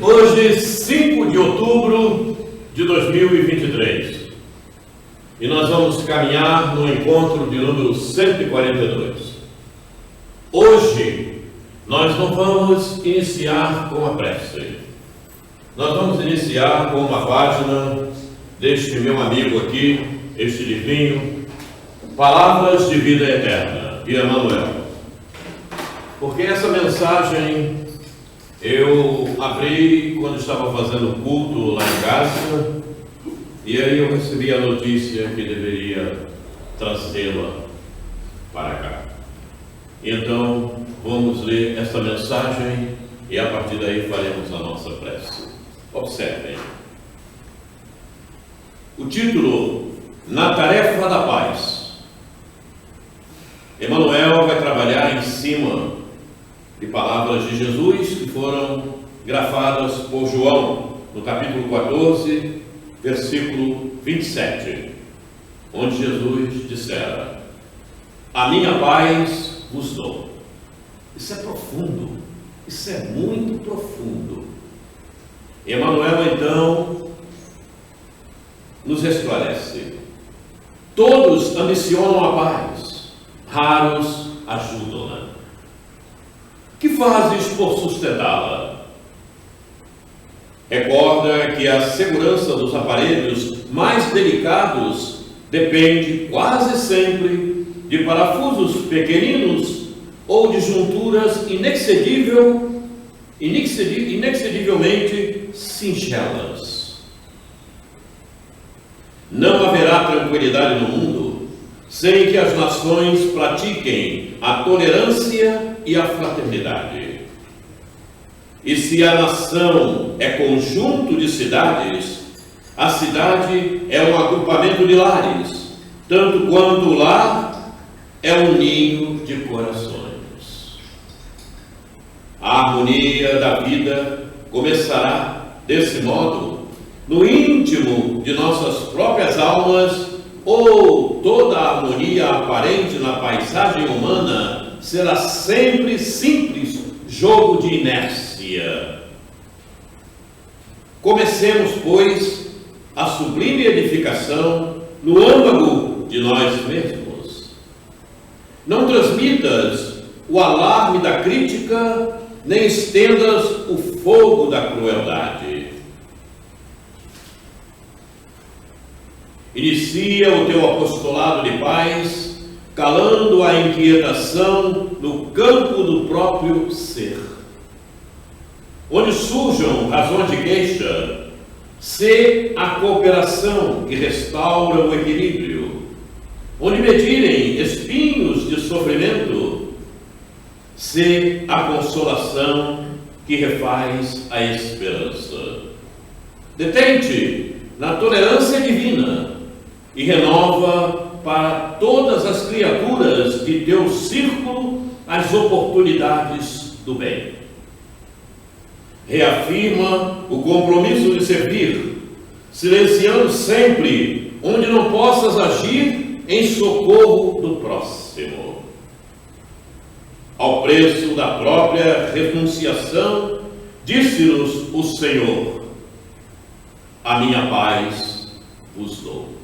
Hoje, 5 de outubro de 2023, e nós vamos caminhar no encontro de número 142. Hoje, nós não vamos iniciar com a prece. Nós vamos iniciar com uma página deste meu amigo aqui, este livrinho, Palavras de Vida Eterna, de Emmanuel. Porque essa mensagem eu abri quando estava fazendo culto lá em casa, e aí eu recebi a notícia que deveria trazê-la para cá. Então, vamos ler essa mensagem e a partir daí faremos a nossa prece. Observem. O título: Na Tarefa da Paz. Emmanuel vai trabalhar em cima de palavras de Jesus que foram grafadas por João, no capítulo 14, versículo 27, onde Jesus dissera: A minha paz vos dou. Isso é profundo, isso é muito profundo. Emmanuel, então, nos esclarece: todos ambicionam a paz, raros ajudam-na. Que fazes por sustentá-la? Recorda que a segurança dos aparelhos mais delicados depende quase sempre de parafusos pequeninos ou de junturas inexcedivelmente singelas. Não haverá tranquilidade no mundo sem que as nações pratiquem a tolerância e a fraternidade. E se a nação é conjunto de cidades, a cidade é um agrupamento de lares, tanto quanto o lar é um ninho de corações. A harmonia da vida começará, desse modo, no íntimo de nossas próprias almas, ou toda a harmonia aparente na paisagem humana será sempre simples jogo de inércia. Comecemos, pois, a sublime edificação no âmago de nós mesmos. Não transmitas o alarme da crítica, nem estendas o fogo da crueldade. Inicia o teu apostolado de paz, calando a inquietação no campo do próprio ser. Onde surjam razões de queixa, sê a cooperação que restaura o equilíbrio. Onde medirem espinhos de sofrimento, sê a consolação que refaz a esperança. Detente na tolerância divina e renova para todas as criaturas de teu círculo as oportunidades do bem. Reafirma o compromisso de servir, silenciando sempre onde não possas agir em socorro do próximo. Ao preço da própria renunciação, disse-nos o Senhor: A minha paz vos dou.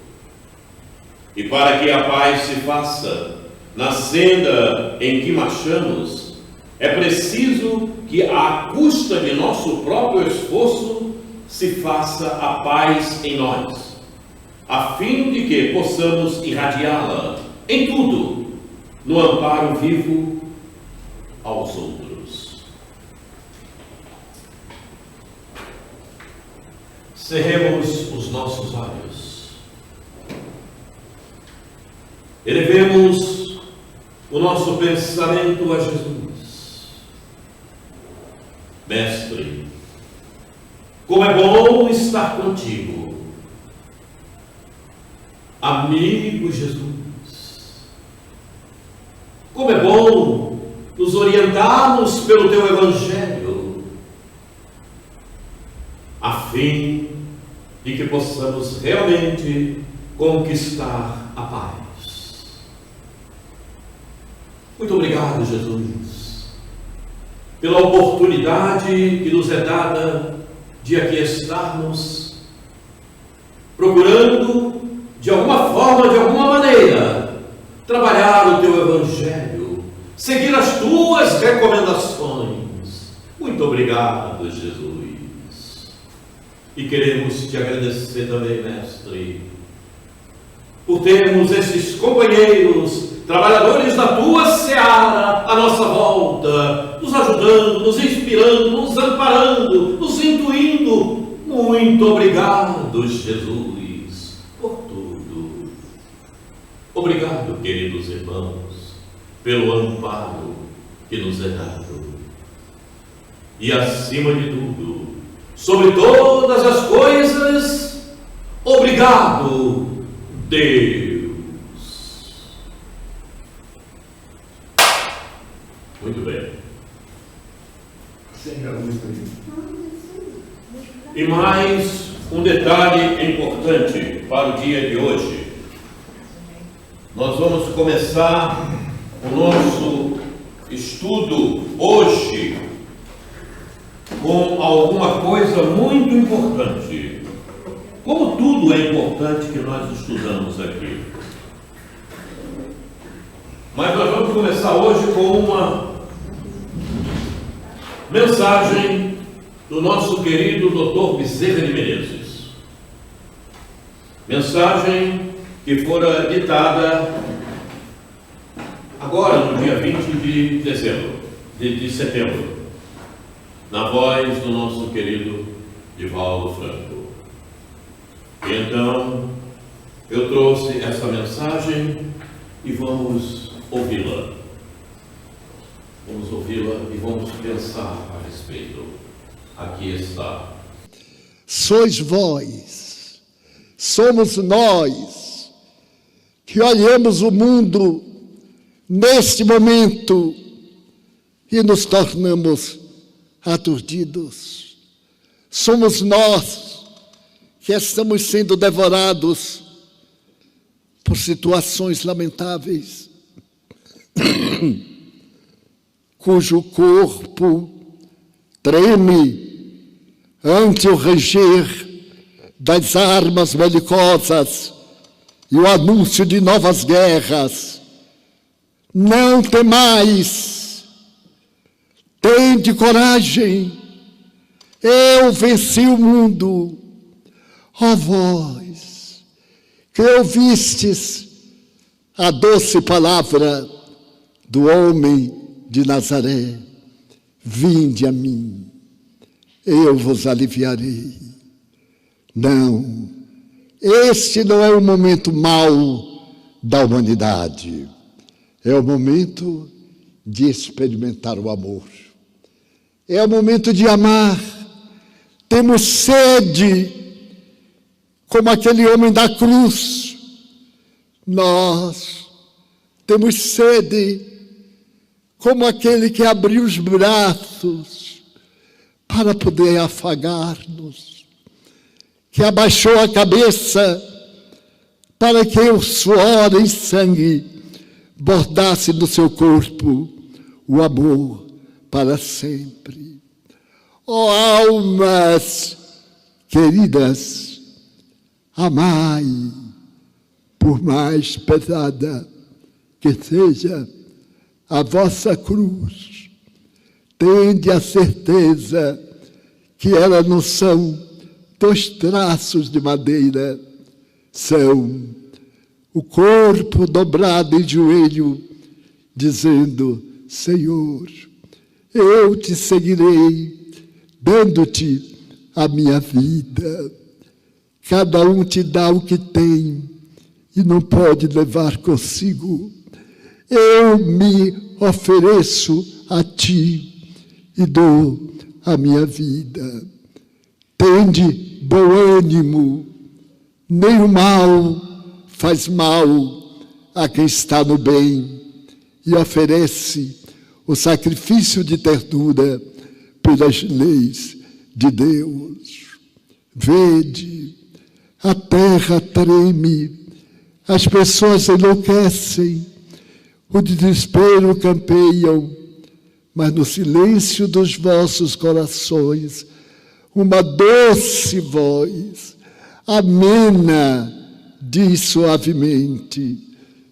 E para que a paz se faça na senda em que marchamos, é preciso que, à custa de nosso próprio esforço, se faça a paz em nós, a fim de que possamos irradiá-la em tudo, no amparo vivo aos outros. Cerremos os nossos olhos. Elevemos o nosso pensamento a Jesus. Mestre, como é bom estar contigo. Amigo Jesus, como é bom nos orientarmos pelo teu Evangelho, a fim de que possamos realmente conquistar a paz. Muito obrigado, Jesus, pela oportunidade que nos é dada de aqui estarmos, procurando, de alguma forma, de alguma maneira, trabalhar o Teu Evangelho, seguir as Tuas recomendações. Muito obrigado, Jesus. E queremos Te agradecer também, Mestre, por termos esses companheiros, trabalhadores da Tua seara à nossa volta, nos ajudando, nos inspirando, nos amparando, nos intuindo. Muito obrigado, Jesus, por tudo. Obrigado, queridos irmãos, pelo amparo que nos é dado. E acima de tudo, sobre todas as coisas, obrigado, Deus. Muito bem. E mais um detalhe importante para o dia de hoje. Nós vamos começar o nosso estudo hoje com alguma coisa muito importante. Como tudo é importante que nós estudamos aqui. Mas nós vamos começar hoje com uma mensagem do nosso querido Dr. Bezerra de Menezes. Mensagem que fora ditada agora, no dia 20 de setembro, na voz do nosso querido Divaldo Franco. E então, eu trouxe essa mensagem e vamos ouvi-la. Vamos ouvi-la e vamos pensar a respeito. Aqui está. Sois vós, somos nós, que olhamos o mundo neste momento e nos tornamos aturdidos. Somos nós que estamos sendo devorados por situações lamentáveis, cujo corpo treme ante o ranger das armas belicosas e o anúncio de novas guerras. Não temais, tende coragem, eu venci o mundo. Ó vós, que ouvistes a doce palavra do homem de Nazaré, vinde a mim, eu vos aliviarei. Não, este não é o momento mau da humanidade, é o momento de experimentar o amor, é o momento de amar. Temos sede, como aquele homem da cruz. Nós temos sede, como aquele que abriu os braços para poder afagar-nos, que abaixou a cabeça para que o suor e sangue bordasse no seu corpo o amor para sempre. Ó almas queridas, amai, por mais pesada que seja a vossa cruz, tende a certeza que elas não são 2 traços de madeira, são o corpo dobrado em joelho, dizendo: Senhor, eu te seguirei, dando-te a minha vida. Cada um te dá o que tem e não pode levar consigo. Eu me ofereço a ti e dou a minha vida. Tende bom ânimo, nem o mal faz mal a quem está no bem, e oferece o sacrifício de ternura pelas leis de Deus. Vede, a terra treme, as pessoas enlouquecem, o desespero campeiam, mas no silêncio dos vossos corações, uma doce voz, amena, diz suavemente: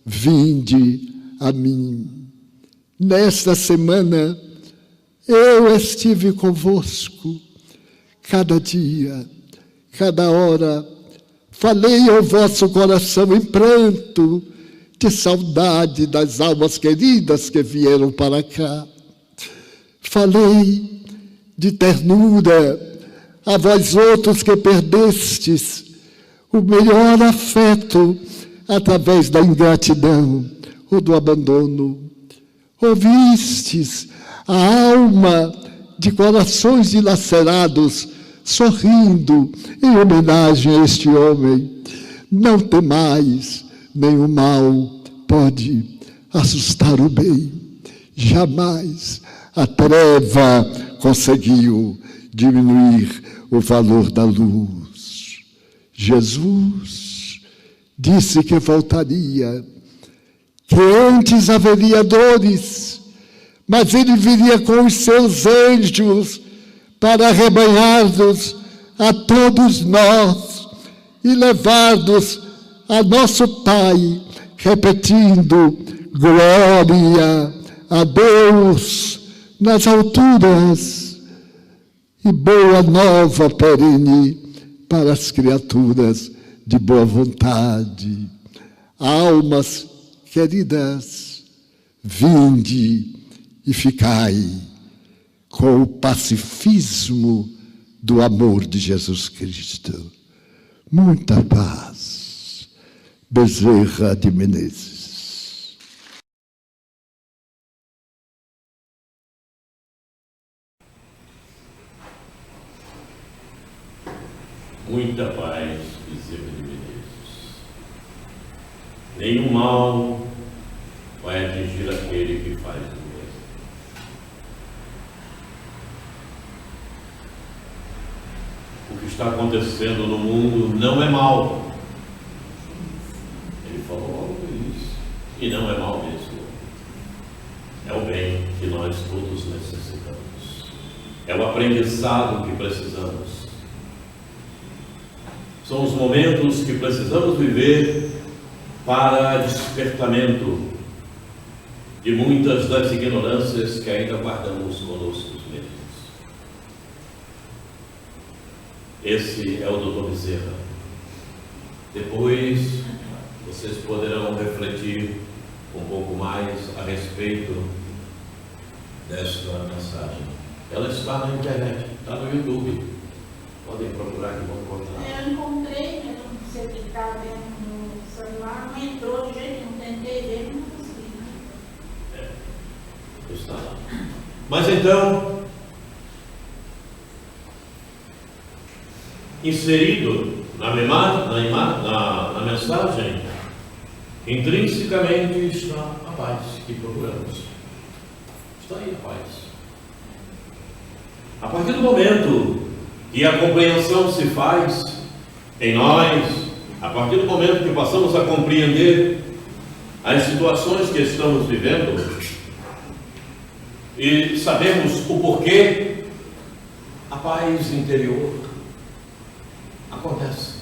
vinde a mim. Nesta semana, eu estive convosco, cada dia, cada hora, falei ao vosso coração em pranto, de saudade das almas queridas que vieram para cá. Falei de ternura a vós outros que perdestes o melhor afeto através da ingratidão ou do abandono. Ouvistes a alma de corações dilacerados sorrindo em homenagem a este homem. Não temais, nenhum mal pode assustar o bem. Jamais a treva conseguiu diminuir o valor da luz. Jesus disse que voltaria, que antes haveria dores, mas ele viria com os seus anjos para arrebanhar-nos a todos nós e levar-nos a nosso Pai, repetindo: glória a Deus nas alturas e boa nova perene para as criaturas de boa vontade. Almas queridas, vinde e ficai com o pacifismo do amor de Jesus Cristo. Muita paz. Bezerra de Menezes. Muita paz, Bezerra de Menezes. Nenhum mal vai atingir aquele que faz o mesmo. O que está acontecendo no mundo não é mal. Ele falou logo isso. E não é mal mesmo. É o bem que nós todos necessitamos. É o aprendizado que precisamos. São os momentos que precisamos viver para despertamento de muitas das ignorâncias que ainda guardamos conosco mesmos. Esse é o Dr. Bezerra. Depois, vocês poderão refletir um pouco mais a respeito desta mensagem. Ela está na internet, está no YouTube. Podem procurar que vão encontrar. Eu encontrei, mas não sei o que estava dentro no celular, não entrou de jeito, não tentei ver, não consegui. Está lá. Mas então, inserido na mensagem, intrinsecamente está a paz que procuramos. Está aí a paz. A partir do momento que a compreensão se faz em nós, a partir do momento que passamos a compreender as situações que estamos vivendo e sabemos o porquê, a paz interior acontece.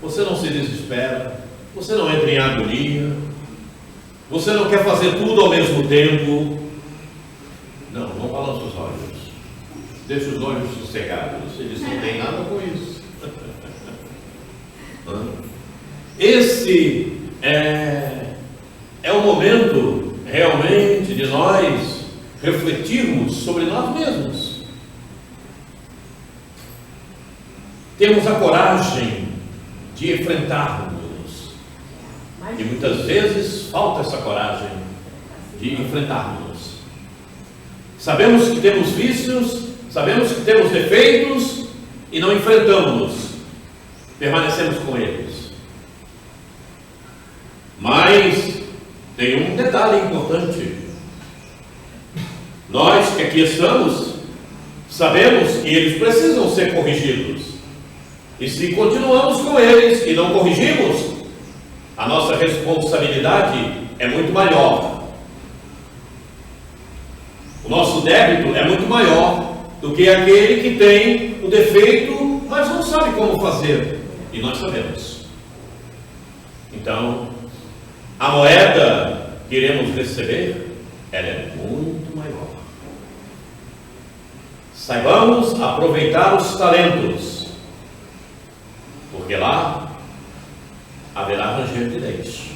Você não se desespera, você não entra em agonia, você não quer fazer tudo ao mesmo tempo. Não balança os olhos. Deixa os olhos sossegados. Eles não têm nada com isso. Esse é o momento realmente de nós refletirmos sobre nós mesmos. Temos a coragem de enfrentarmos. E muitas vezes falta essa coragem de enfrentarmos. Sabemos que temos vícios, sabemos que temos defeitos e não enfrentamos, permanecemos com eles. Mas tem um detalhe importante. Nós que aqui estamos, sabemos que eles precisam ser corrigidos. E se continuamos com eles e não corrigimos, a nossa responsabilidade é muito maior. O nosso débito é muito maior do que aquele que tem o defeito, mas não sabe como fazer. E nós sabemos. Então, a moeda que iremos receber, ela é muito maior. Saibamos aproveitar os talentos, porque lá haverá ranger de dentes,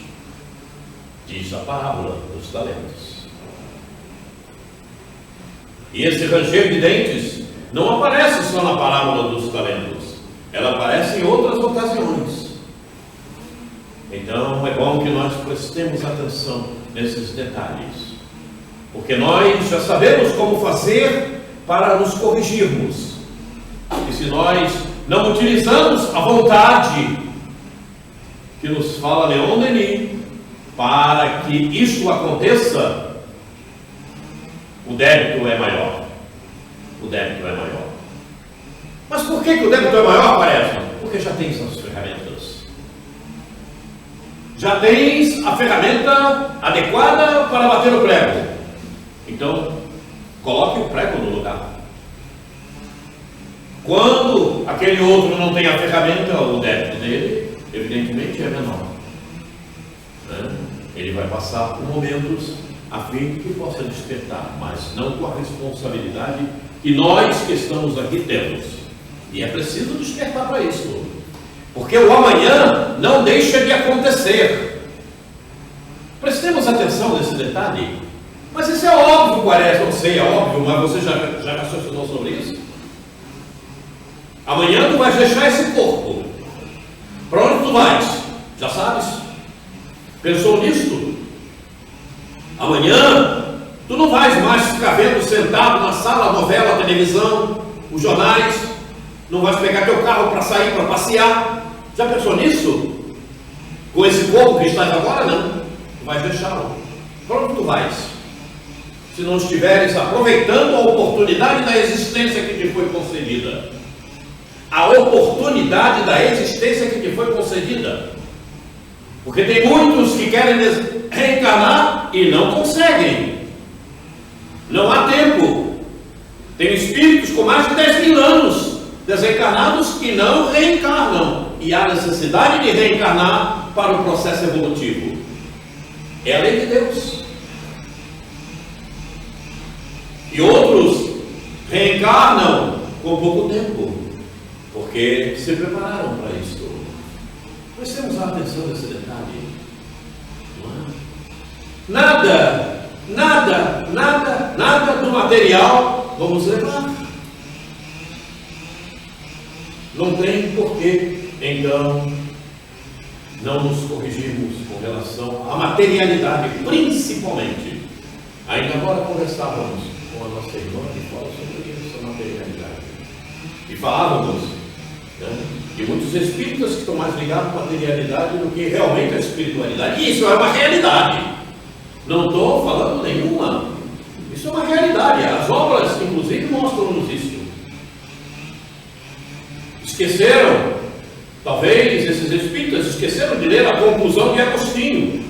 diz a parábola dos talentos. E esse ranger de dentes não aparece só na parábola dos talentos, ela aparece em outras ocasiões. Então é bom que nós prestemos atenção nesses detalhes, porque nós já sabemos como fazer para nos corrigirmos. E se nós não utilizamos a vontade que nos fala Leon Denis para que isso aconteça, o débito é maior. O débito é maior. Mas por que o débito é maior, Quaresma? Porque já tens as ferramentas. Já tens a ferramenta adequada para bater o prego. Então, coloque o prego no lugar. Quando aquele outro não tem a ferramenta, o débito dele, evidentemente, é menor. Ele vai passar por momentos a fim que possa despertar, mas não com a responsabilidade que nós que estamos aqui temos. E é preciso despertar para isso, porque o amanhã não deixa de acontecer. Prestemos atenção nesse detalhe. Mas isso é óbvio, Quaresma, eu sei, é óbvio, mas você já raciocinou sobre isso? Amanhã tu vais deixar esse corpo. Para onde tu vais? Já sabes? Pensou nisso? Amanhã tu não vais mais ficar vendo sentado na sala, a novela, a televisão, os jornais. Não vais pegar teu carro para sair, para passear. Já pensou nisso? Com esse corpo que estás agora, não. Tu vais deixá-lo. Para onde tu vais? Se não estiveres aproveitando a oportunidade da existência que te foi concedida. A oportunidade da existência que te foi concedida. Porque tem muitos que querem reencarnar e não conseguem. Não há tempo. Tem espíritos com mais de 10.000 anos desencarnados que não reencarnam. E há necessidade de reencarnar para o processo evolutivo. É a lei de Deus. E outros reencarnam com pouco tempo, porque se prepararam para isso. Prestemos atenção nesse detalhe. Nada do material vamos levar. Não tem porquê, então, não nos corrigirmos com relação à materialidade, principalmente. Ainda agora conversávamos com a nossa irmã que fala sobre essa materialidade. E falávamos de muitos espíritas que estão mais ligados à materialidade do que realmente à espiritualidade. E isso é uma realidade. Não estou falando nenhuma. Isso é uma realidade. As obras, inclusive, mostram-nos isso. Esqueceram, talvez esses espíritas esqueceram de ler a conclusão de Agostinho.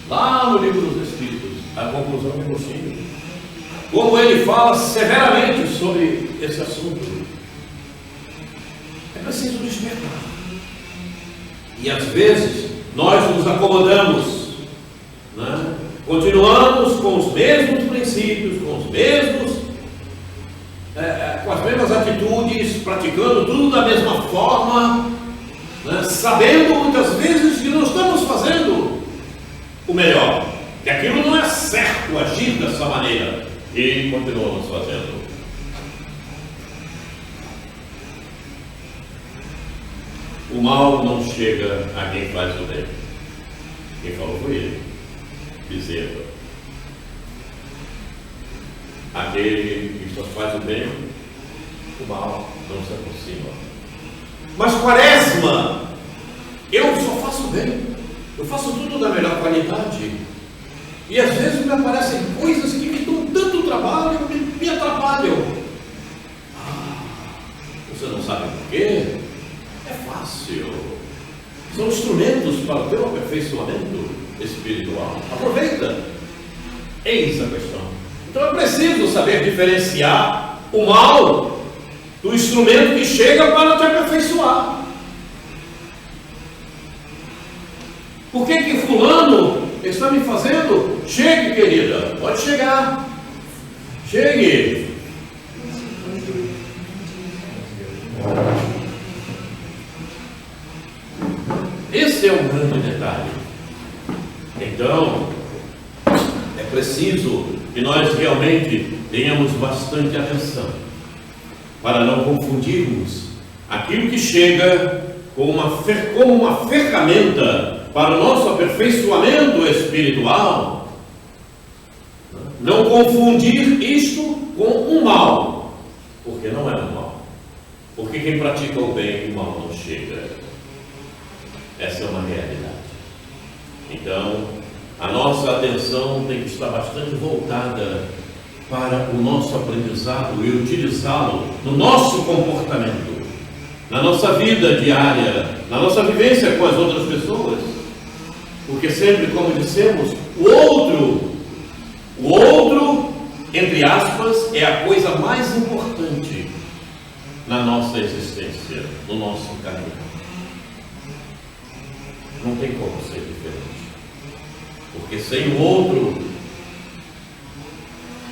Lá no livro dos Espíritos, a conclusão de Agostinho. Como ele fala severamente sobre esse assunto. É preciso despertar. E às vezes nós nos acomodamos, né? Continuamos com os mesmos princípios, com as mesmas atitudes, praticando tudo da mesma forma, né? Sabendo muitas vezes que não estamos fazendo o melhor, que aquilo não é certo agir dessa maneira, e continuamos fazendo. O mal não chega a quem faz o bem. Quem falou foi ele, Bezerra. Aquele que só faz o bem, o mal não se aproxima. Mas Quaresma, eu só faço o bem, eu faço tudo da melhor qualidade. E às vezes me aparecem coisas que me dão tanto trabalho, me atrapalham. Você não sabe por quê? É fácil. São instrumentos para o teu aperfeiçoamento espiritual. Aproveita. Eis a questão. Então é preciso saber diferenciar o mal do instrumento que chega para te aperfeiçoar. Por que fulano está me fazendo? Chegue, querida, pode chegar. Chegue. Esse é um grande detalhe. Então, é preciso que nós realmente tenhamos bastante atenção para não confundirmos aquilo que chega como uma ferramenta para o nosso aperfeiçoamento espiritual. Não confundir isto com um mal, porque não é um mal. Porque quem pratica o bem, o mal não chega. Essa é uma realidade. Então, a nossa atenção tem que estar bastante voltada para o nosso aprendizado e utilizá-lo no nosso comportamento, na nossa vida diária, na nossa vivência com as outras pessoas. Porque sempre, como dissemos, o outro, entre aspas, é a coisa mais importante na nossa existência, no nosso caminho. Não tem como ser diferente. Porque sem o outro,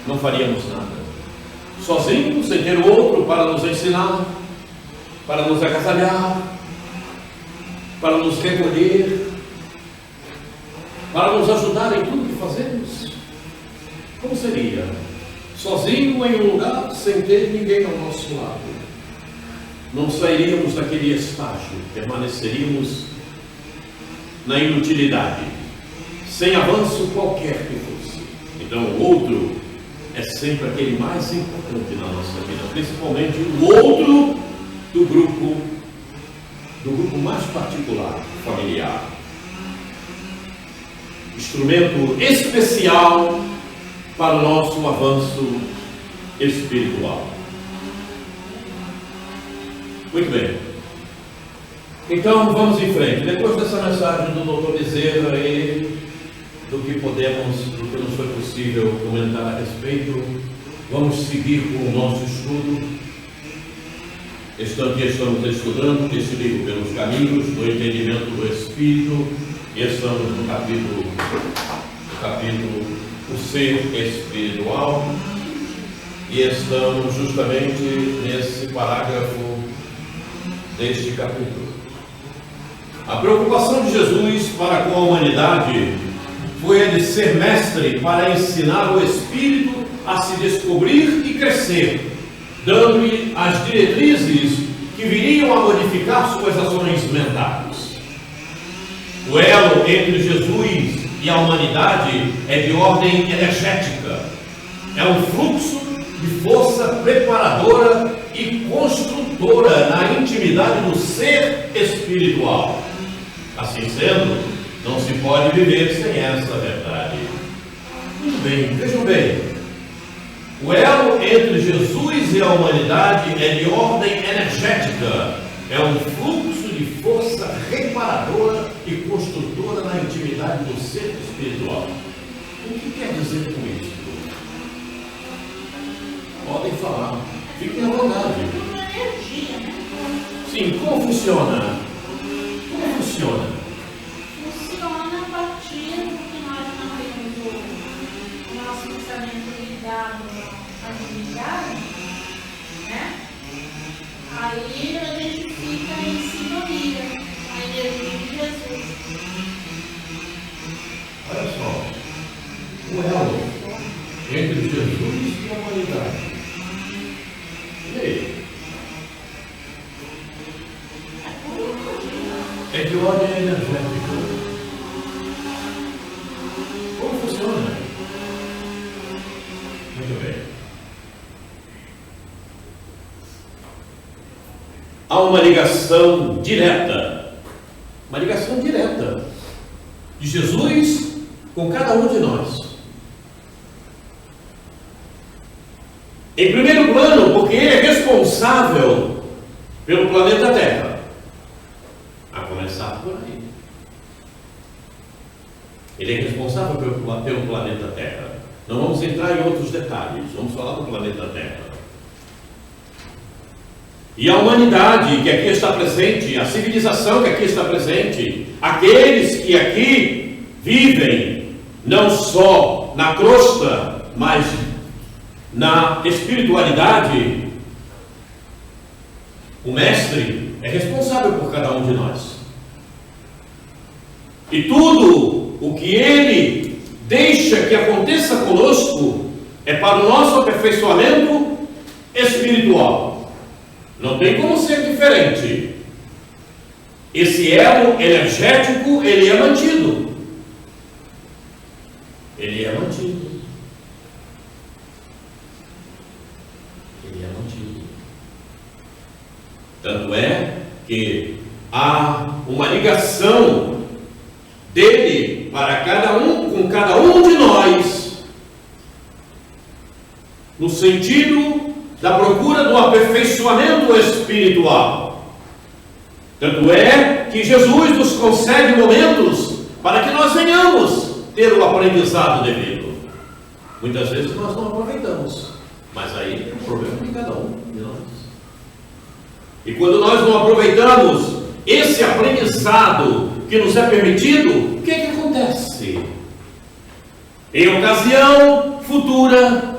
não faríamos nada. Sozinhos, sem ter o outro para nos ensinar, para nos agasalhar, para nos recolher, para nos ajudar em tudo que fazemos. Como seria? Sozinho em um lugar, sem ter ninguém ao nosso lado. Não sairíamos daquele estágio, permaneceríamos na inutilidade, sem avanço qualquer que fosse. Então o outro é sempre aquele mais importante na nossa vida, principalmente o outro do grupo mais particular, familiar. Instrumento especial para o nosso avanço espiritual. Muito bem. Então vamos em frente. Depois dessa mensagem do Dr. Bezerra e do que nos foi possível comentar a respeito, vamos seguir com o nosso estudo. Aqui estamos estudando este livro, Pelos Caminhos do Entendimento do Espírito, e estamos no capítulo O Ser Espiritual, e estamos justamente nesse parágrafo deste capítulo. A preocupação de Jesus para com a humanidade foi a de ser mestre para ensinar o espírito a se descobrir e crescer, dando-lhe as diretrizes que viriam a modificar suas ações mentais. O elo entre Jesus e a humanidade é de ordem energética. É um fluxo de força preparadora e construtora na intimidade do ser espiritual. Assim sendo, não se pode viver sem essa verdade. Muito bem, vejam bem. O elo entre Jesus e a humanidade é de ordem energética. É um fluxo de força reparadora e construtora na intimidade do ser espiritual. O que quer dizer com isso? Podem falar. Fiquem à vontade. Uma energia, né? Sim, como funciona? Como funciona? Funciona a partir do que nós não temos o nosso pensamento ligado à divindade, né? Aí a gente fica em sintonia com a energia de Jesus. Olha só. O elo entre Jesus e a humanidade. E aí? É de ordem energética. Como funciona? Muito bem. Há uma ligação direta de Jesus com cada um de nós. Em primeiro plano, porque ele é responsável pelo planeta Terra. A começar por aí. Ele é responsável pelo planeta Terra. Não vamos entrar em outros detalhes, vamos falar do planeta Terra. E a humanidade que aqui está presente, a civilização que aqui está presente, aqueles que aqui vivem, não só na crosta, mas na espiritualidade, o Mestre é responsável por cada um de nós. E tudo o que Ele deixa que aconteça conosco é para o nosso aperfeiçoamento espiritual. Não tem como ser diferente. Esse elo energético, ele é mantido. Ele é mantido. Ele é mantido. Tanto é que há uma ligação dele para cada um, com cada um de nós, no sentido da procura do aperfeiçoamento espiritual. Tanto é que Jesus nos concede momentos para que nós venhamos ter o aprendizado devido. Muitas vezes nós não aproveitamos, mas aí é o problema de cada um de nós. E quando nós não aproveitamos esse aprendizado que nos é permitido, o que é que acontece? Em ocasião futura,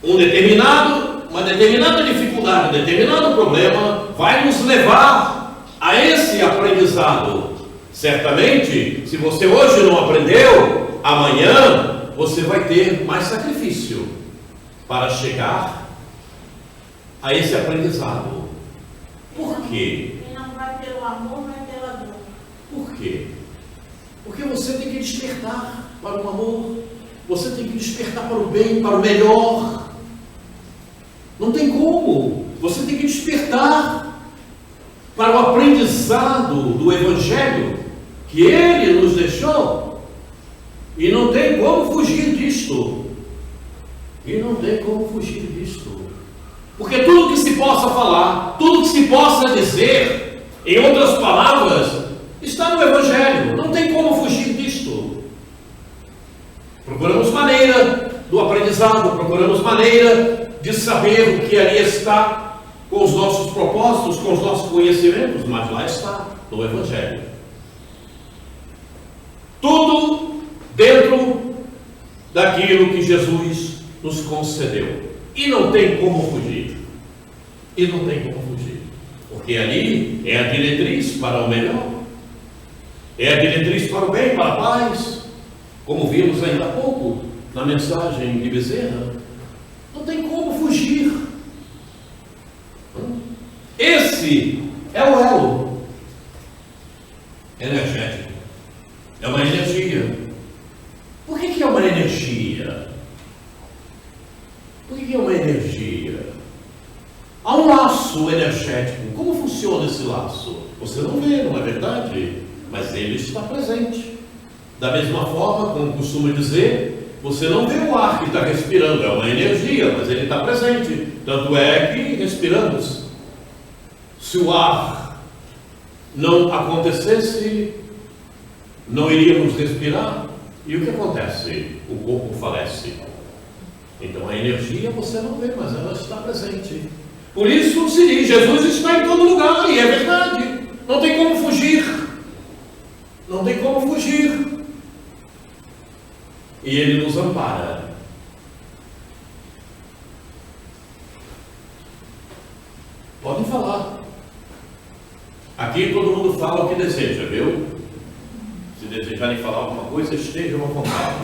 uma determinada dificuldade, um determinado problema vai nos levar a esse aprendizado. Certamente, se você hoje não aprendeu, amanhã você vai ter mais sacrifício para chegar a esse aprendizado. Por quê? Quem não vai pelo amor, vai pela dor. Por quê? Porque você tem que despertar para o amor, você tem que despertar para o bem, para o melhor. Não tem como. Você tem que despertar para o aprendizado do Evangelho que Ele nos deixou. E não tem como fugir disto. E não tem como fugir disto. Porque tudo que se possa falar, tudo que se possa dizer, em outras palavras, está no Evangelho. Não tem como fugir disto. Procuramos maneira do aprendizado, procuramos maneira de saber o que ali está, com os nossos propósitos, com os nossos conhecimentos, mas lá está, no Evangelho. Tudo dentro daquilo que Jesus nos concedeu. E não tem como fugir. E não tem como fugir. Porque ali é a diretriz para o melhor. É a diretriz para o bem, para a paz. Como vimos ainda há pouco na mensagem de Bezerra. Não tem como fugir. Esse é o elo energético. É uma energia. Por que é uma energia? Por que é uma energia? Há um laço energético. Como funciona esse laço? Você não vê, não é verdade? Mas ele está presente. Da mesma forma, como costuma dizer, você não vê o ar que está respirando, é uma energia, mas ele está presente. Tanto é que respiramos. Se o ar não acontecesse, não iríamos respirar. E o que acontece? O corpo falece. Então a energia você não vê, mas ela está presente. Por isso se diz, Jesus está em todo lugar, e é verdade. Não tem como fugir. Não tem como fugir. E Ele nos ampara. Podem falar. Aqui todo mundo fala o que deseja, viu? Se desejarem falar alguma coisa, estejam à vontade.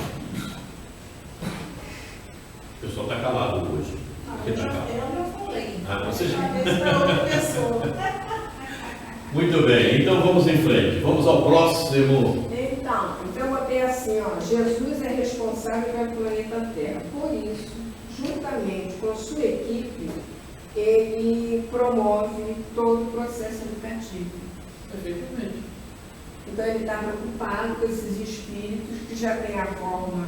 O pessoal está calado hoje. Eu já falei. Você já... outra pessoa. Muito bem, então vamos em frente. Vamos ao próximo. Então eu botei assim, ó, Jesus é responsável pelo planeta Terra. Por isso, juntamente com sua equipe, ele promove todo o processo educativo. Perfeitamente. Então ele está preocupado com esses espíritos que já têm a forma,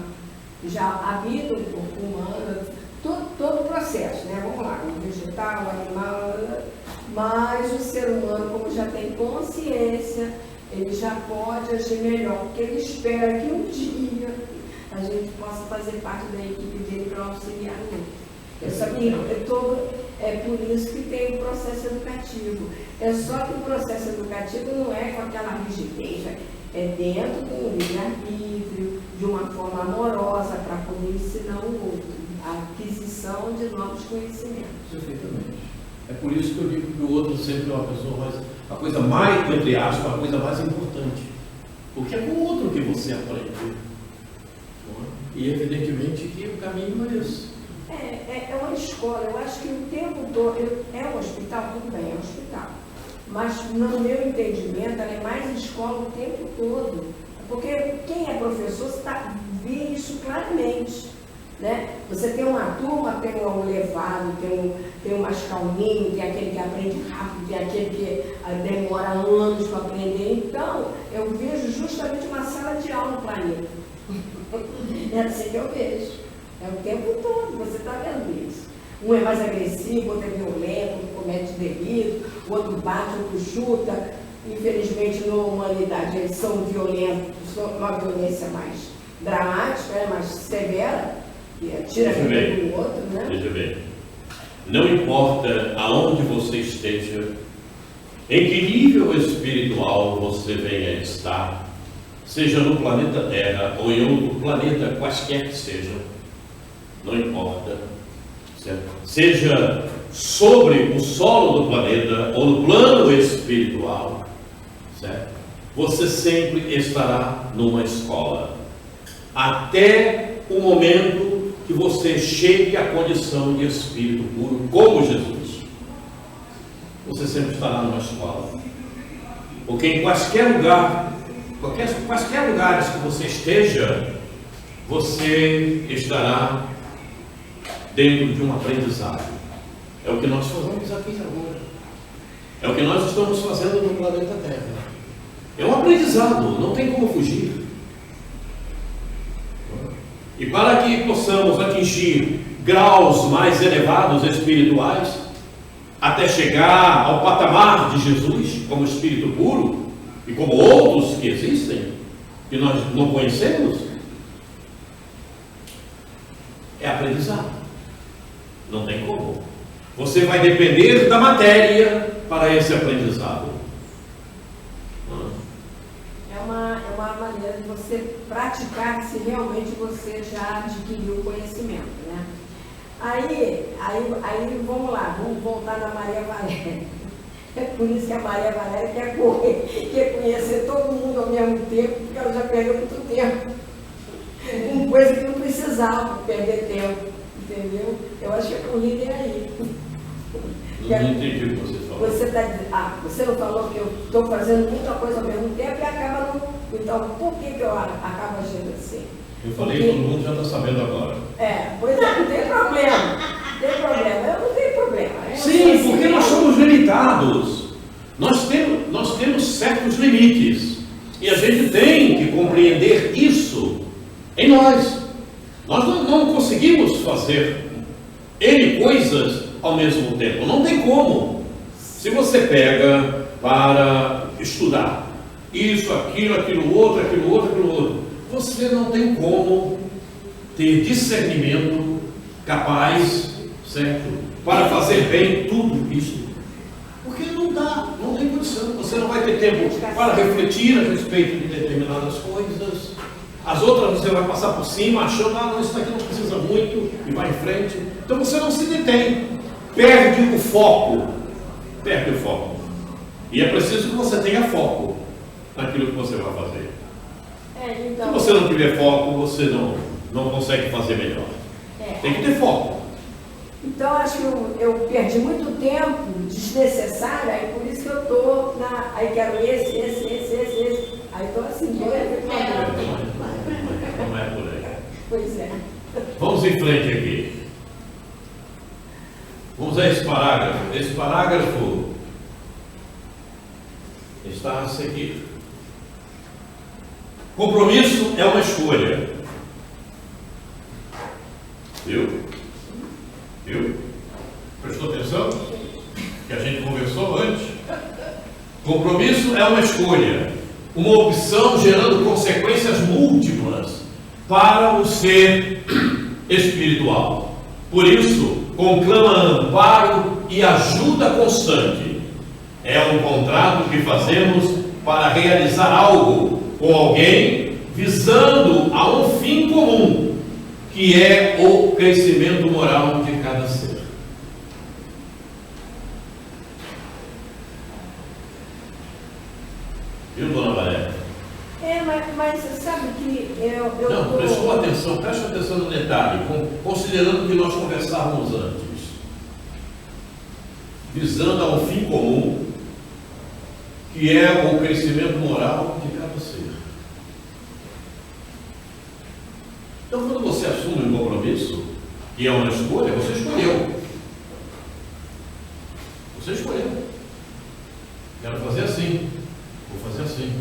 já habitam o corpo humano, todo o processo, né? Vamos lá, o vegetal, o animal, mas o ser humano, como já tem consciência, ele já pode agir melhor, porque ele espera que um dia a gente possa fazer parte da equipe dele para auxiliar ele. É por isso que tem o processo educativo. É só que o processo educativo não é com aquela rigidez, é dentro do livre-arbítrio, de uma forma amorosa, para poder ensinar o outro, a aquisição de novos conhecimentos. Perfeitamente. É por isso que eu digo que o outro sempre é uma pessoa mais, a coisa mais, entre aspas, a coisa mais importante. Porque é com o outro que você aprende. E evidentemente que o caminho é esse. É uma escola, eu acho que o tempo todo, é um hospital, tudo bem, é um hospital. Mas no meu entendimento, ela é mais escola o tempo todo. Porque quem é professor vê isso claramente. Né? Você tem uma turma, tem um levado, tem um mais calminho, tem aquele que aprende rápido, tem aquele que demora anos para aprender. Então, eu vejo justamente uma sala de aula no planeta. É assim que eu vejo. É o tempo todo, você está vendo isso. Um é mais agressivo, outro é violento, outro comete delito, o outro bate, o outro chuta. Infelizmente, na humanidade, eles são violentos, são uma violência mais dramática, mais severa, que atira a vida do outro, né? Veja bem, não importa aonde você esteja, em que nível espiritual você venha estar, seja no planeta Terra ou em outro planeta, quaisquer que sejam, não importa, certo? Seja sobre o solo do planeta ou no plano espiritual, certo? Você sempre estará numa escola, até o momento que você chegue à condição de espírito puro, como Jesus. Você sempre estará numa escola, porque em quaisquer lugar, quaisquer lugares que você esteja, você estará dentro de um aprendizado. É o que nós fazemos aqui agora. É o que nós estamos fazendo no planeta Terra. É um aprendizado, não tem como fugir. E para que possamos atingir graus mais elevados espirituais, até chegar ao patamar de Jesus, como Espírito puro, e como outros que existem, que nós não conhecemos, é aprendizado. Não tem como. Você vai depender da matéria para esse aprendizado. É uma maneira de você praticar se realmente você já adquiriu o conhecimento, né? Aí vamos lá, vamos voltar na Maria Valéria. É por isso que a Maria Valéria quer correr, quer conhecer todo mundo ao mesmo tempo, porque ela já perdeu muito tempo. Uma coisa que não precisava perder tempo. Entendeu? Eu acho que a corrida é aí. Não entendi o que você falou. Você não falou que eu estou fazendo muita coisa ao mesmo tempo e acaba não. Então, por que eu acabo agindo assim? Eu falei que todo mundo já está sabendo agora. Pois é, não tem problema. Tem problema, eu não tenho problema. Sim, porque nós somos limitados. Nós temos certos limites. E a gente tem que compreender isso em nós. Nós não conseguimos fazer N coisas ao mesmo tempo. Não tem como. Se você pega para estudar isso, aquilo outro, você não tem como ter discernimento capaz, certo? Para fazer bem tudo isso. Porque não dá, não tem condição. Você não vai ter tempo para refletir a respeito de determinadas coisas. As outras você vai passar por cima, achando, não, isso daqui não precisa muito, e vai em frente. Então você não se detém, perde o foco. E é preciso que você tenha foco naquilo que você vai fazer. Então, se você não tiver foco, você não consegue fazer melhor. Tem que ter foco. Então, acho que eu perdi muito tempo desnecessário, aí por isso que eu estou aí quero esse. Aí estou assim, Não é por aí. Pois é. Vamos em frente aqui. Vamos a esse parágrafo. Esse parágrafo está a seguir. Compromisso é uma escolha. Viu? Prestou atenção? Que a gente conversou antes. Compromisso é uma escolha. uma opção gerando consequências múltiplas para o ser espiritual. Por isso, conclama amparo e ajuda constante. É um contrato que fazemos para realizar algo com alguém, visando a um fim comum, que é o crescimento moral de cada ser. Viu, dona Valéria? Mas sabe que eu Não, prestou atenção, preste atenção no detalhe, considerando o que nós conversávamos antes. Visando a um fim comum, que é o crescimento moral de cada ser. Então, quando você assume um compromisso, que é uma escolha, você escolheu. Você escolheu. Quero fazer assim, vou fazer assim.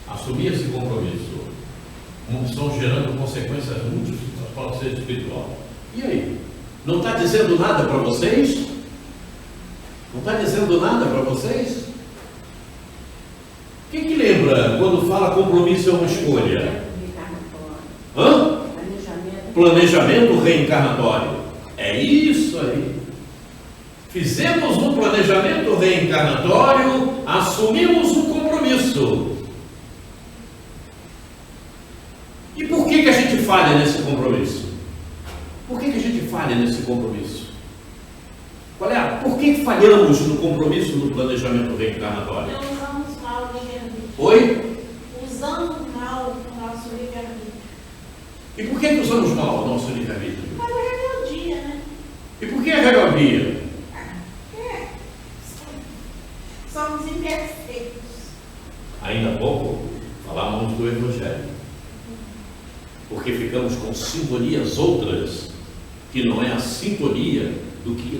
Assumir esse compromisso, uma opção gerando consequências múltiplas para o ser espiritual. E aí? Não está dizendo nada para vocês? Não está dizendo nada para vocês? Quem que lembra quando fala compromisso é uma escolha? Hã? Planejamento reencarnatório. É isso aí. Fizemos um planejamento reencarnatório, assumimos um compromisso. E por que a gente falha nesse compromisso? Por que a gente falha nesse compromisso? Por que falhamos no compromisso do planejamento reencarnatório? Então usamos mal o livre-arbítrio. Oi? Usamos mal o nosso livre-arbítrio. E por que usamos mal o nosso livre-arbítrio? Mas é rebeldia, né? E por que a rebeldia? Somos imperfeitos. Ainda há pouco falávamos do Evangelho. Porque ficamos com sintonias outras, que não é a sintonia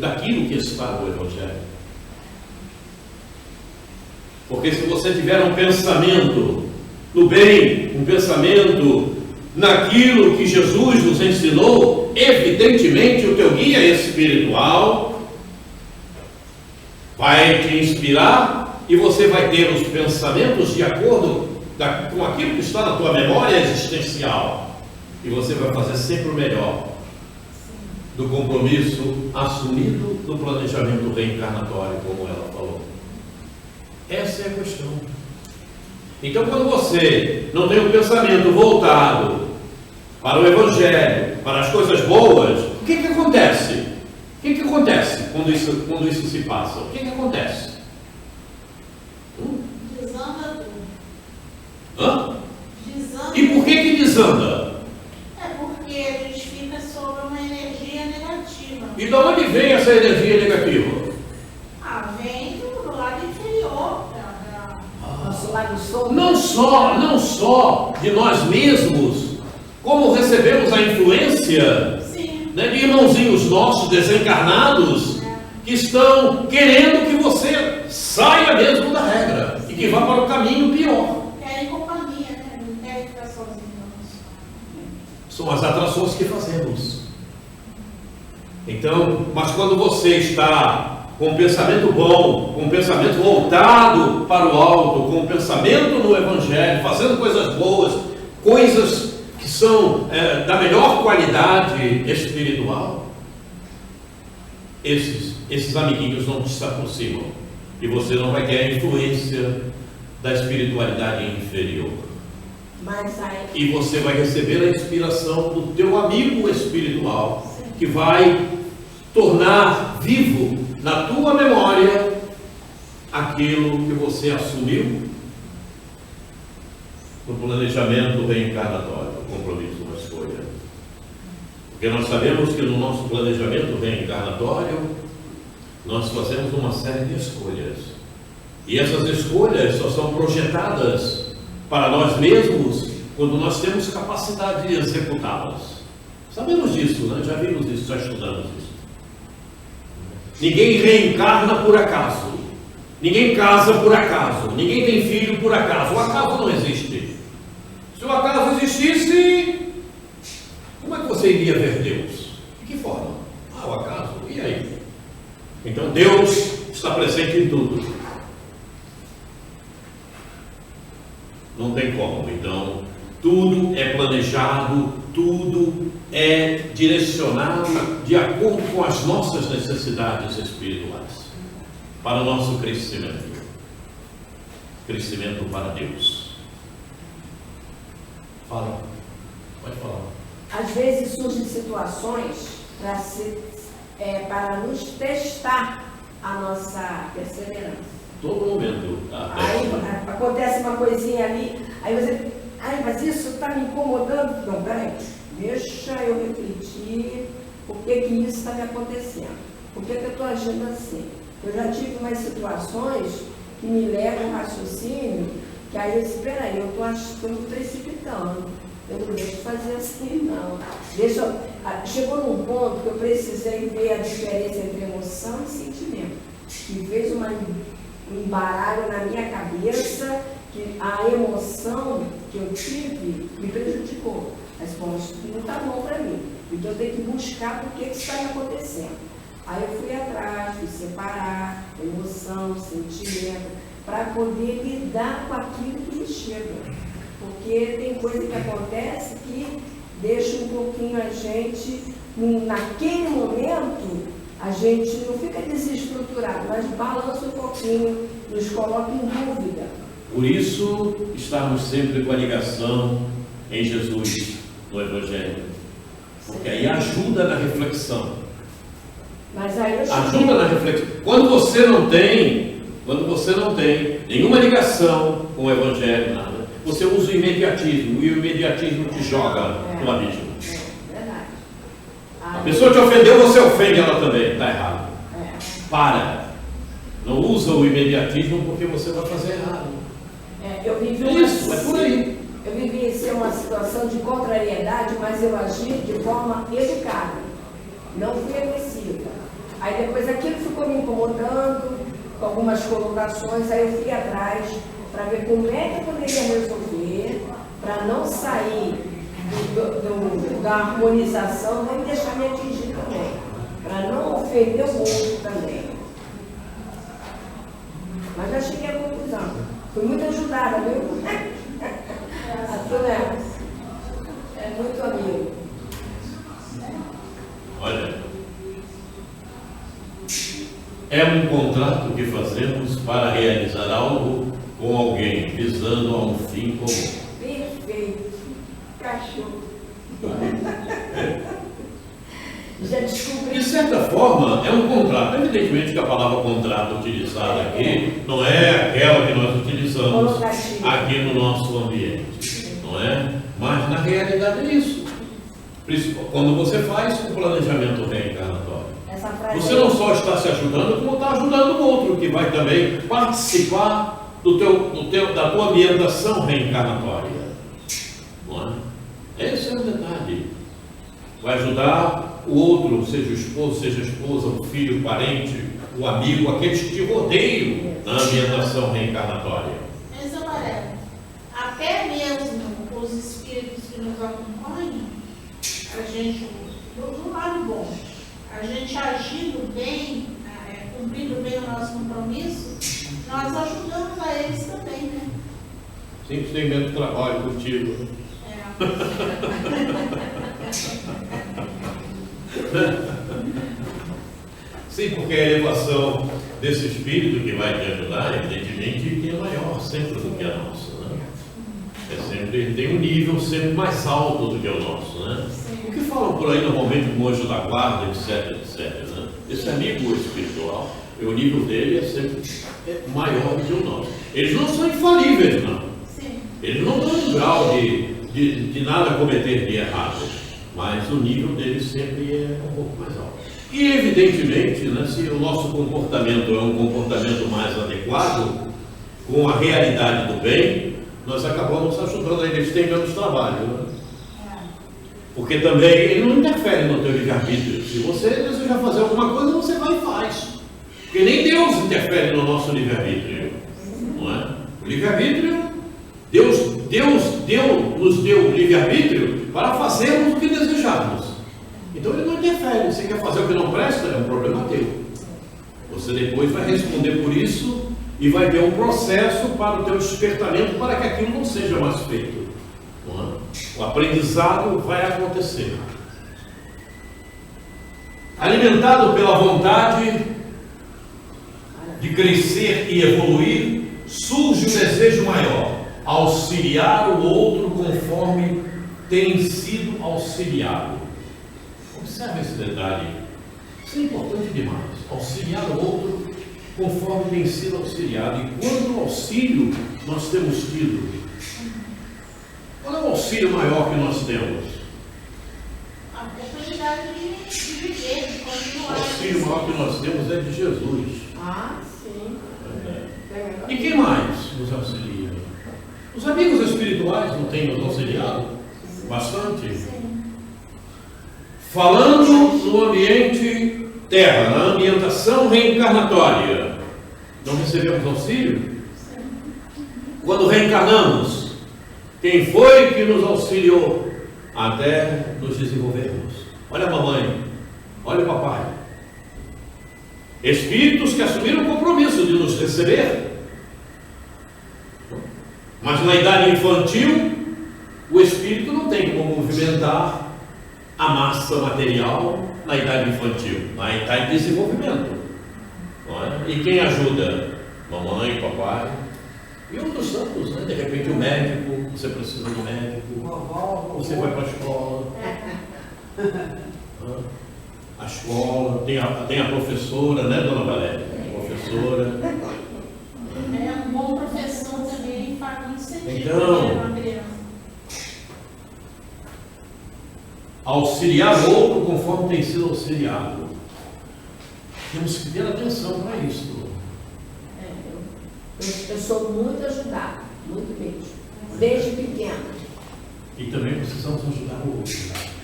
daquilo que está no Evangelho. Porque se você tiver um pensamento no bem, um pensamento naquilo que Jesus nos ensinou, evidentemente o teu guia espiritual vai te inspirar e você vai ter os pensamentos de acordo com aquilo que está na tua memória existencial. E você vai fazer sempre o melhor do compromisso assumido no planejamento reencarnatório, como ela falou. Essa é a questão. Então, quando você não tem um pensamento voltado para o Evangelho, para as coisas boas, o que acontece? O que acontece quando isso se passa? O que acontece? Desanda tudo. Hã? Desanda. E por que desanda? É porque a gente fica sobre uma energia negativa. E de onde vem essa energia negativa? Vem do lado inferior. nosso lado solto. Não só de nós mesmos, como recebemos a influência, Sim. né, de irmãozinhos nossos desencarnados que estão querendo que você saia mesmo da regra e que vá para o caminho pior. Querem companhia, né? Não querem ficar sozinhos. São as atrações que fazemos. Então, mas quando você está com um pensamento bom, com um pensamento voltado para o alto, com um pensamento no Evangelho, fazendo coisas boas, coisas que são da melhor qualidade espiritual, esses amiguinhos não se aproximam e você não vai ter a influência da espiritualidade inferior. Mas aí, E você vai receber a inspiração do teu amigo espiritual, que vai tornar vivo na tua memória aquilo que você assumiu no planejamento reencarnatório, o compromisso, uma escolha. Porque nós sabemos que no nosso planejamento reencarnatório nós fazemos uma série de escolhas. E essas escolhas só são projetadas para nós mesmos quando nós temos capacidade de executá-las. Sabemos disso, né? Já vimos isso, já estudamos isso. Ninguém reencarna por acaso. Ninguém casa por acaso. Ninguém tem filho por acaso. O acaso não existe. Se o acaso existisse, como é que você iria ver Deus? De que forma? O acaso? E aí? Então Deus está presente em tudo. tem como. Então, tudo é planejado, tudo é direcionado de acordo com as nossas necessidades espirituais, para o nosso crescimento para Deus. Fala, pode falar. Às vezes surgem situações para nos testar a nossa perseverança. Todo momento. Aí acontece uma coisinha ali, aí você, mas isso está me incomodando. Não, peraí, deixa eu refletir por que isso está me acontecendo, por que eu estou agindo assim. Eu já tive umas situações que me levam ao raciocínio, que aí eu disse, peraí, eu estou me precipitando, eu não deixo fazer assim não. Chegou num ponto que eu precisei ver a diferença entre emoção e sentimento, que fez um embaralho na minha cabeça, que a emoção que eu tive me prejudicou. Mas, bom, isso não está bom para mim, então eu tenho que buscar por que isso está me acontecendo. Aí eu fui atrás, fui separar emoção, sentimento, para poder lidar com aquilo que me chega. Porque tem coisa que acontece que deixa um pouquinho a gente, naquele momento, a gente não fica desestruturado, mas balança um pouquinho, nos coloca em dúvida. Por isso, estamos sempre com a ligação em Jesus, no Evangelho. Porque aí ajuda na reflexão. Mas aí eu ajuda na reflexão. Quando você não tem nenhuma ligação com o Evangelho, nada, você usa o imediatismo, e o imediatismo te joga no abismo. Verdade. A pessoa te ofendeu, você ofende ela também, está errado. Para. Não usa o imediatismo porque você vai fazer errado. Eu vivi isso, é por aí. Eu vivenciei uma situação de contrariedade, mas eu agi de forma educada. Não fui agressiva. Aí depois aquilo ficou me incomodando, com algumas colocações, aí eu fui atrás para ver como é que eu poderia resolver, para não sair da harmonização, nem deixar me atingir também, para não ofender o outro também. Mas já cheguei à conclusão. Fui muito ajudada, viu? A Tuna é muito amigo. Olha, é um contrato que fazemos para realizar algo com alguém, visando a um fim comum. Perfeito. Cachorro. Já descobri. De certa forma, é um contrato. Evidentemente que a palavra contrato utilizada aqui não é aquela que nós utilizamos aqui no nosso ambiente, não é? Mas na realidade é isso. Quando você faz um planejamento reencarnatório, você não só está se ajudando, como está ajudando o outro, que vai também participar da tua ambientação reencarnatória. Não é? Esse é o detalhe. Vai ajudar o outro, seja o esposo, seja a esposa, o filho, o parente, o amigo, aqueles que te rodeiam na ambientação reencarnatória. Mas, Amarelo, até mesmo os espíritos que nos acompanham, a gente, do lado bom, a gente agindo bem, cumprindo bem o nosso compromisso, nós ajudamos a eles também, né? Sim, tem menos trabalho contigo. Sim, porque a elevação desse espírito que vai te ajudar, evidentemente, é maior sempre do que a nossa, né? Tem um nível sempre mais alto do que o nosso, né? O que falam por aí normalmente o anjo da guarda, etc, né? Esse amigo espiritual, o nível dele é sempre maior do que o nosso. Eles não são infalíveis, não. Eles não dão um grau de nada cometer de errado, mas o nível deles sempre é um pouco mais alto. E evidentemente, né, se o nosso comportamento é um comportamento mais adequado com a realidade do bem, nós acabamos ajudando eles, têm menos trabalho, né? Porque também ele não interfere no teu livre-arbítrio. Se você deseja fazer alguma coisa, você vai e faz. Porque nem Deus interfere no nosso livre-arbítrio, não é? O livre-arbítrio, Deus nos deu o livre-arbítrio para fazermos o que desejarmos. Então ele não interfere. Você quer fazer o que não presta, é um problema teu. Você depois vai responder por isso e vai ter um processo para o teu despertamento para que aquilo não seja mais feito. Não é? O aprendizado vai acontecer. Alimentado pela vontade de crescer e evoluir, surge um desejo maior, auxiliar o outro conforme tem sido auxiliado. Observe esse detalhe. Isso é importante demais. Auxiliar o outro conforme tem sido auxiliado. E quanto auxílio nós temos tido? Qual é o auxílio maior que nós temos? A oportunidade de viver, de O continuar. auxílio maior que nós temos é de Jesus. Ah, sim. E quem mais nos auxilia? Os amigos espirituais não têm nos auxiliado bastante? Sim. Falando no ambiente terra, na ambientação reencarnatória, não recebemos auxílio? Quando reencarnamos, quem foi que nos auxiliou até nos desenvolvermos? Olha a mamãe, olha o papai. Espíritos que assumiram o compromisso de nos receber. Mas na idade infantil, o espírito não tem como movimentar a massa material na idade infantil, na idade de desenvolvimento. Não é? E quem ajuda? Mamãe, papai e outros tantos, né? De repente o médico, você precisa de médico, você vai para a escola. A escola, tem a professora, né, dona Valéria? Professora. É um bom professor também faz muito sentido. Então, para uma criança. Auxiliar o outro conforme tem sido auxiliado. Temos que ter atenção para isso. Eu sou muito ajudada, muito mesmo, desde pequena. E também precisamos ajudar o outro.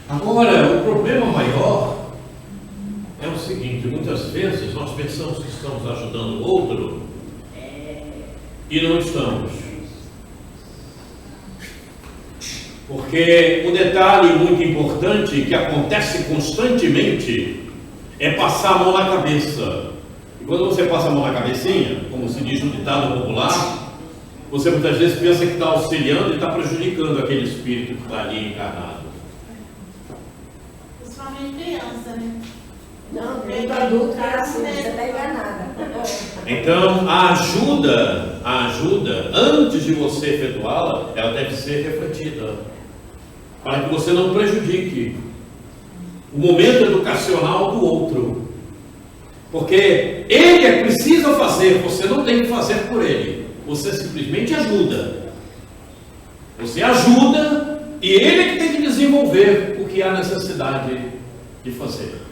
Agora, o problema maior é o seguinte: muitas vezes nós pensamos que estamos ajudando o outro e não estamos. Porque o detalhe muito importante que acontece constantemente é passar a mão na cabeça. E quando você passa a mão na cabecinha, como se diz no ditado popular, você muitas vezes pensa que está auxiliando e está prejudicando aquele espírito que está ali encarnado. Principalmente criança, né? Não, muito adulto que é assim, você está enganada. Então, a ajuda, antes de você efetuá-la, ela deve ser refletida, para que você não prejudique o momento educacional do outro. Porque ele é preciso fazer, você não tem que fazer por ele. Você simplesmente ajuda. Você ajuda e ele é que tem que desenvolver o que há necessidade de fazer.